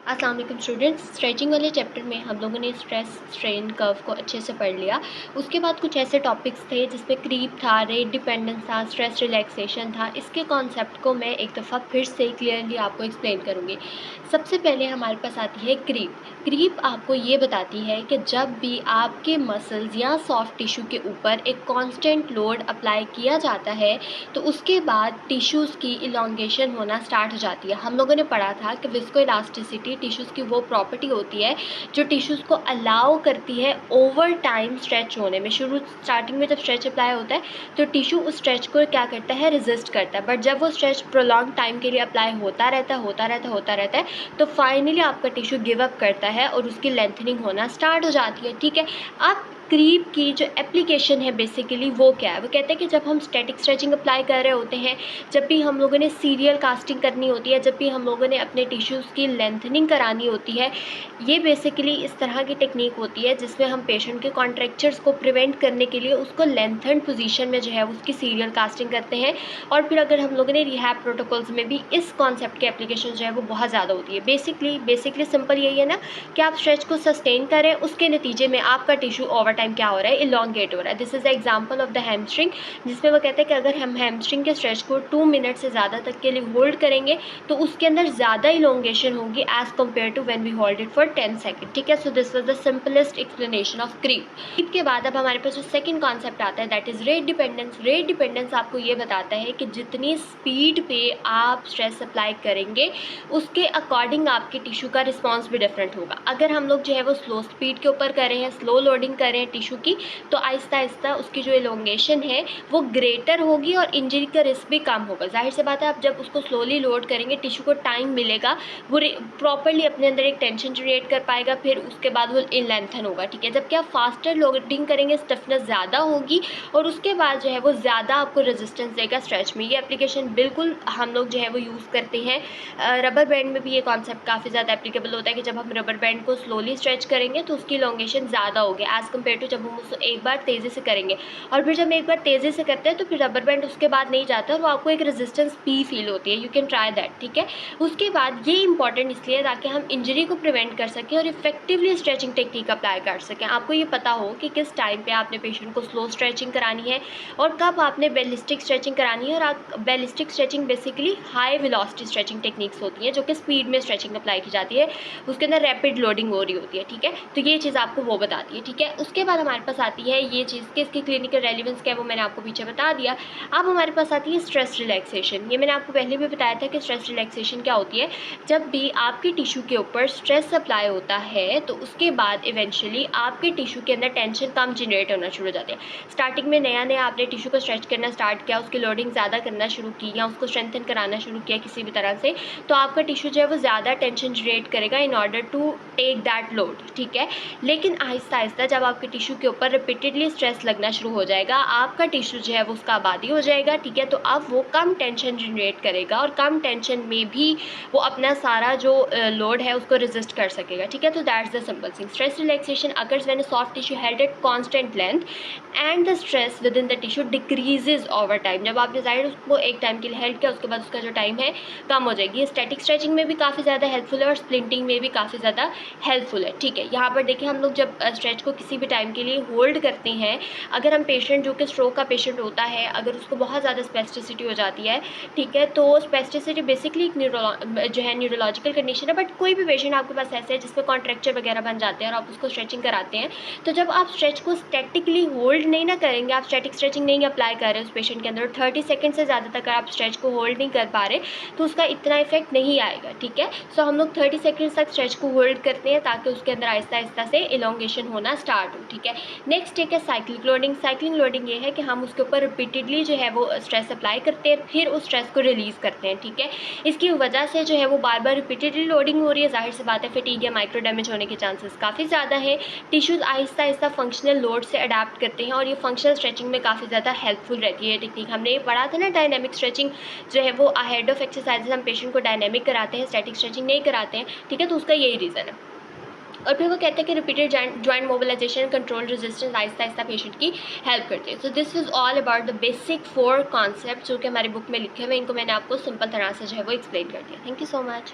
अस्सलाम वालेकुम students. Stretching वाले चैप्टर में हम लोगों ने स्ट्रेस स्ट्रेन कर्व को अच्छे से पढ़ लिया। उसके बाद कुछ ऐसे टॉपिक्स थे जिसमें क्रीप था, रेट डिपेंडेंस था, स्ट्रेस रिलैक्सेशन था। इसके कॉन्सेप्ट को मैं एक दफ़ा फिर से क्लियरली आपको एक्सप्लेन करूँगी। सबसे पहले हमारे पास आती है क्रीप। क्रीप आपको ये बताती है कि जब भी आपके मसल्स या सॉफ्ट टिश्यू के ऊपर एक कांस्टेंट लोड अप्लाई किया जाता है तो उसके बाद टिश्यूज़ की इलॉन्गेशन होना स्टार्ट हो जाती है। हम लोगों ने पढ़ा था कि विस्को इलास्टिसिटी टिश्यूज़ की वो प्रॉपर्टी होती है जो टिश्यूज़ को अलाउ करती है ओवर टाइम स्ट्रेच होने में। स्टार्टिंग में जब स्ट्रेच अप्लाई होता है तो टिश्यू उस स्ट्रेच को क्या करता है, रेजिस्ट करता है। बट जब वो स्ट्रेच प्रोलॉन्ग टाइम के लिए अप्लाई होता रहता है तो फाइनली आपका टिश्यू गिव अप करता है और उसकी लेंथनिंग होना स्टार्ट हो जाती है। ठीक है, अब क्रीप की जो एप्लीकेशन है बेसिकली वो क्या है, वो कहते हैं कि जब हम स्टैटिक स्ट्रेचिंग अप्लाई कर रहे होते हैं, जब भी हम लोगों ने सीरियल कास्टिंग करनी होती है, जब भी हम लोगों ने अपने टिश्यूज़ की लेंथनिंग करानी होती है, ये बेसिकली इस तरह की टेक्निक होती है जिसमें हम पेशेंट के कॉन्ट्रैक्चर्स को प्रिवेंट करने के लिए उसको लेंथनड पोजीशन में जो है उसकी सीरियल कास्टिंग करते हैं। और फिर अगर हम लोगों ने रिहैब प्रोटोकॉल्स में भी इस कॉन्सेप्ट की एप्लीकेशन जो है वो बहुत ज़्यादा होती है। बेसिकली सिंपल यही है ना कि आप स्ट्रेच को सस्टेन करें, उसके नतीजे में आपका टिश्यू ओवर टाइम क्या हो रहा है, इलॉन्गेट हो रहा है। This is the example of the hamstring, जिसमें वो कहते हैं कि अगर हम हैमस्ट्रिंग के स्ट्रेच को 2 मिनट से ज़्यादा तक के लिए होल्ड करेंगे तो उसके अंदर ज़्यादा इलॉन्गेशन होगी as compared to when we hold it for 10 second. ठीक है, so this was the simplest explanation of creep. Creep के बाद अब हमारे पास जो सेकंड कॉन्सेप्ट आता है that is rate dependence. Rate dependence आपको ये बताता है कि जितनी स्पीड पे आप स्ट्रेस अप्लाई करेंगे उसके अकॉर्डिंग आपके टिश्यू का रिस्पॉन्स भी डिफरेंट होगा। अगर हम लोग जो है वो स्लो स्पीड के ऊपर कर रहे हैं, स्लो लोडिंग कर रहे हैं टिश्यू की, तो आहिस्ता आहिस्ता उसकी जो इलोंगेशन है वो ग्रेटर होगी और इंजरी का रिस्क भी कम होगा। जाहिर सी बात है, आप जब उसको स्लोली लोड करेंगे टिश्यू को टाइम मिलेगा, वो प्रॉपरली अपने अंदर एक टेंशन जनरेट कर पाएगा, फिर उसके बाद वो लेंथन होगा। ठीक है, जबकि आप फास्टर लोडिंग करेंगे स्टिफनेस ज़्यादा होगी और उसके बाद जो है वो ज़्यादा आपको रेजिस्टेंस देगा स्ट्रेच में। ये एप्लीकेशन बिल्कुल हम लोग जो है वो यूज़ करते हैं। रबर बैंड में भी ये कॉन्सेप्ट काफ़ी ज़्यादा एप्लीकेबल होता है कि जब हम रबर बैंड को स्लोली स्ट्रेच करेंगे तो उसकी इलोंगेशन ज़्यादा होगी एज़ कम्पेयर टू जब हम उसको एक बार तेज़ी से करेंगे। और फिर जब हम एक बार तेज़ी से करते हैं तो फिर रबर बैंड उसके बाद नहीं जाता और वो आपको एक रेजिस्टेंस भी फील होती है। You can try that. ठीक है, उसके बाद ये इंपॉर्टेंट इसलिए ताकि हम इंजरी को प्रिवेंट कर सकें और इफेक्टिवली स्ट्रेचिंग टेक्निक अप्लाई कर सकें। आपको ये पता हो कि किस टाइम पे आपने पेशेंट को स्लो स्ट्रेचिंग करानी है और कब आपने बैलिस्टिक स्ट्रेचिंग करानी है। और ballistic stretching basically high velocity stretching techniques होती हैं जो कि स्पीड में स्ट्रेचिंग अप्लाई की जाती है, उसके अंदर रैपिड लोडिंग हो रही होती है। ठीक है, तो ये चीज़ आपको वो बताती है। ठीक है, उसके बाद हमारे पास आती है ये चीज़ कि इसकी क्लिनिकल रेलिवेंस क्या है वो मैंने आपको पीछे बता दिया। अब हमारे पास आती है स्ट्रेस रिलैक्सेशन। ये मैंने आपको पहले भी बताया था कि स्ट्रेस रिलैक्सेशन क्या होती है। जब भी आपके टिश्यू के ऊपर स्ट्रेस अप्लाई होता है तो उसके बाद इवेंचुअली आपके टिश्यू के अंदर टेंशन कम जनरेट होना शुरू हो जाती है। स्टार्टिंग में नया नया आपने टिश्यू को स्ट्रेच करना स्टार्ट किया, उसकी लोडिंग ज़्यादा करना शुरू की या उसको स्ट्रेंथन कराना शुरू किया किसी भी तरह से, तो आपका टिश्यू जो है वो ज़्यादा टेंशन जनरेट करेगा in order to take that load. ठीक है, लेकिन आहिस्ता आहिस्ता जब आपके टिश्यू के ऊपर रिपीटेडली स्ट्रेस लगना शुरू हो जाएगा, आपका टिश्यू जो है वो उसका आबादी हो जाएगा। ठीक है, तो अब वो कम टेंशन जनरेट करेगा और कम टेंशन में भी वो अपना सारा जो लोड है उसको रेजिस्ट कर सकेगा। ठीक है, तो that's the simple thing. Stress relaxation occurs when a soft tissue held at constant length and the stress with in the tissue decreases over time. जब आपने जाहिर उसको एक टाइम के लिए हेल्ड किया उसके बाद उसका जो टाइम है कम हो जाएगी। स्टैटिक स्ट्रेचिंग में भी काफ़ी ज़्यादा हेल्पफुल है और स्प्लिंटिंग में भी काफ़ी ज़्यादा हेल्पफुल है। ठीक है, यहाँ पर देखिए हम लोग जब स्ट्रेच को किसी भी टाइम के लिए होल्ड करते हैं, अगर हम पेशेंट जो कि स्ट्रोक का पेशेंट होता है, अगर उसको बहुत ज़्यादा स्पेस्टिसिटी हो जाती है, ठीक है, तो स्पेस्टिसिटी बेसिकली एक जो है न्यूरोलॉजिकल कंडीशन है। बट कोई भी पेशेंट आपके पास ऐसे है जिसमें कॉन्ट्रैक्चर वगैरह बन जाते हैं और आप उसको स्ट्रेचिंग कराते हैं, तो जब आप स्ट्रेच को स्टैटिकली होल्ड नहीं ना करेंगे, आप स्टैटिक स्ट्रेचिंग नहीं अप्लाई कर रहे उस पेशेंट के अंदर, 30 सेकंड से ज़्यादा तक आप स्ट्रेच को होल्ड नहीं कर पा रहे, तो उसका इतना इफेक्ट नहीं आएगा। ठीक है, सो हम लोग 30 सेकंड तक स्ट्रेच को होल्ड करते हैं ताकि उसके अंदर आहिस्ता आहिस्ता से इलोंगेशन होना स्टार्ट हो। ठीक है, नेक्स्ट एक है साइक्लिक लोडिंग। साइक्लिक लोडिंग ये है कि हम उसके ऊपर रिपीटेडली जो है वो स्ट्रेस अप्लाई करते हैं, फिर उस स्ट्रेस को रिलीज़ करते हैं। ठीक है, इसकी वजह से जो है वो बार बार रिपीटेडली लोडिंग हो रही है, जाहिर सी बात है फटीग या माइक्रो डैमेज होने के चांसेस काफ़ी ज़्यादा है। Tissues Aahista Aahista functional load से अडाप्ट करते हैं और ये फंक्शनल स्ट्रेचिंग में काफ़ी ज़्यादा हेल्पफुल रहती है टेक्निक। हमने ये पढ़ा था ना, डायनेमिक स्ट्रेचिंग जो है वो अहेड ऑफ एक्सरसाइजेज हम पेशेंट को डायनेमिक कराते हैं, स्टैटिक स्ट्रेचिंग नहीं कराते हैं। ठीक है, तो उसका यही रीज़न है। और फिर वो कहते हैं कि repeated joint mobilisation, control, resistance आहिस्ता आहिस्ता पेशेंट की हेल्प करती है। So this is all about the basic 4 concept जो कि हमारी बुक में लिखे हुए हैं। इनको मैंने आपको सिंपल तरह से जो है वो एक्सप्लेन कर दिया। Thank you so much.